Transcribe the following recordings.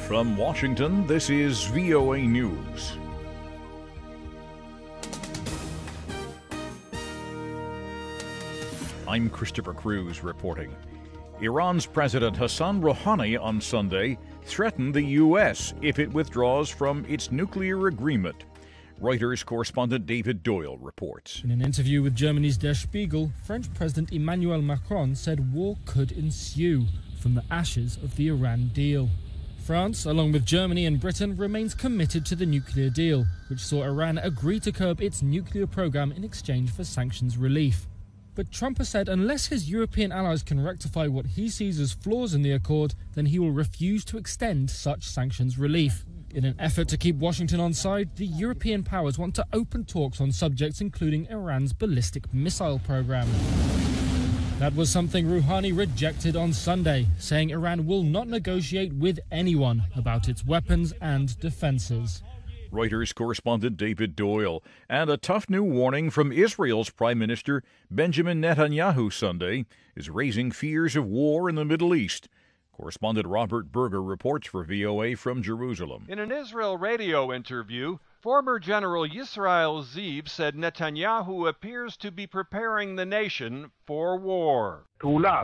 From Washington, this is VOA News. I'm Christopher Cruz reporting. Iran's President Hassan Rouhani on Sunday threatened the U.S. if it withdraws from its nuclear agreement. Reuters correspondent David Doyle reports. In an interview with Germany's Der Spiegel, French President Emmanuel Macron said war could ensue from the ashes of the Iran deal. France, along with Germany and Britain, remains committed to the nuclear deal, which saw Iran agree to curb its nuclear program in exchange for sanctions relief. But Trump has said unless his European allies can rectify what he sees as flaws in the accord, then he will refuse to extend such sanctions relief. In an effort to keep Washington on side, the European powers want to open talks on subjects including Iran's ballistic missile program. That was something Rouhani rejected on Sunday, saying Iran will not negotiate with anyone about its weapons and defenses. Reuters correspondent David Doyle. And a tough new warning from Israel's Prime Minister Benjamin Netanyahu Sunday is raising fears of war in the Middle East. Correspondent Robert Berger reports for VOA from Jerusalem. In an Israel radio interview, former General Yisrael Ziv said Netanyahu appears to be preparing the nation for war.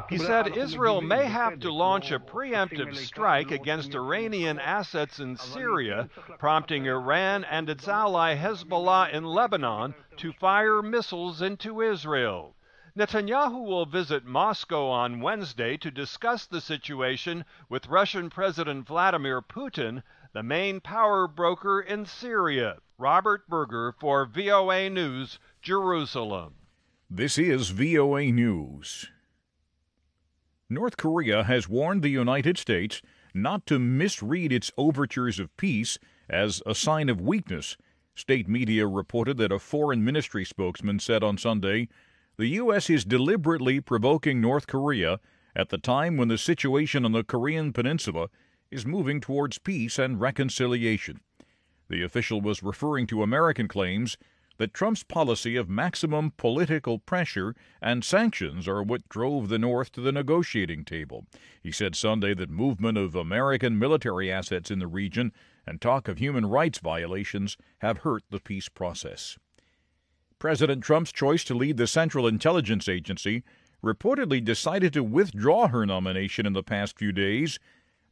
He said Israel may have to launch a preemptive strike against Iranian assets in Syria, prompting Iran and its ally Hezbollah in Lebanon to fire missiles into Israel. Netanyahu will visit Moscow on Wednesday to discuss the situation with Russian President Vladimir Putin, the main power broker in Syria. Robert Berger for VOA News, Jerusalem. This is VOA News. North Korea has warned the United States not to misread its overtures of peace as a sign of weakness. State media reported that a foreign ministry spokesman said on Sunday, the U.S. is deliberately provoking North Korea at the time when the situation on the Korean peninsula is moving towards peace and reconciliation. The official was referring to American claims that Trump's policy of maximum political pressure and sanctions are what drove the North to the negotiating table. He said Sunday that movement of American military assets in the region and talk of human rights violations have hurt the peace process. President Trump's choice to lead the Central Intelligence Agency reportedly decided to withdraw her nomination in the past few days,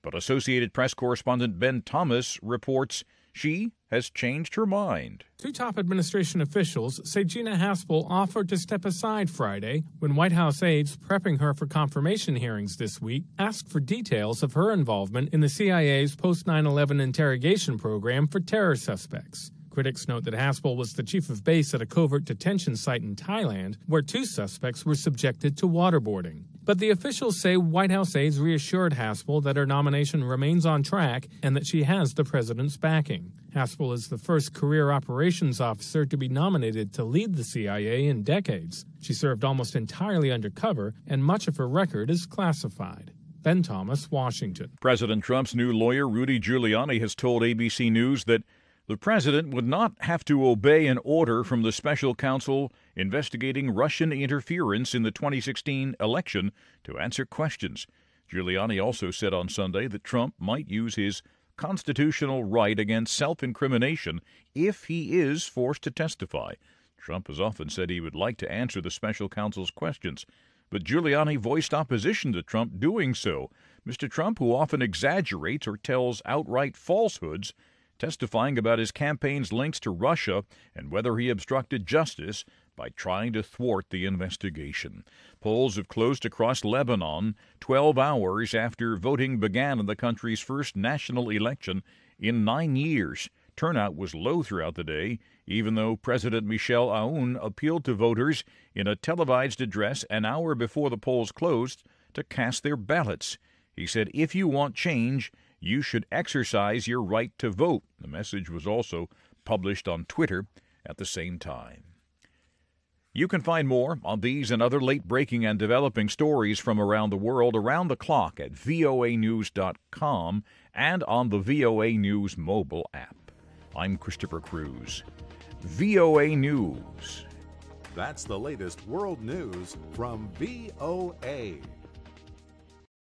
but Associated Press correspondent Ben Thomas reports she has changed her mind. Two top administration officials say Gina Haspel offered to step aside Friday when White House aides prepping her for confirmation hearings this week asked for details of her involvement in the CIA's post-9/11 interrogation program for terror suspects. Critics note that Haspel was the chief of base at a covert detention site in Thailand, where two suspects were subjected to waterboarding. But the officials say White House aides reassured Haspel that her nomination remains on track and that she has the president's backing. Haspel is the first career operations officer to be nominated to lead the CIA in decades. She served almost entirely undercover, and much of her record is classified. Ben Thomas, Washington. President Trump's new lawyer, Rudy Giuliani, has told ABC News that the president would not have to obey an order from the special counsel investigating Russian interference in the 2016 election to answer questions. Giuliani also said on Sunday that Trump might use his constitutional right against self-incrimination if he is forced to testify. Trump has often said he would like to answer the special counsel's questions, but Giuliani voiced opposition to Trump doing so. Mr. Trump, who often exaggerates or tells outright falsehoods, testifying about his campaign's links to Russia and whether he obstructed justice by trying to thwart the investigation. Polls have closed across Lebanon 12 hours after voting began in the country's first national election in 9 years. Turnout was low throughout the day, even though President Michel Aoun appealed to voters in a televised address an hour before the polls closed to cast their ballots. He said, if you want change, you should exercise your right to vote. The message was also published on Twitter at the same time. You can find more on these and other late-breaking and developing stories from around the world around the clock at voanews.com and on the VOA News mobile app. I'm Christopher Cruz. VOA News. That's the latest world news from VOA.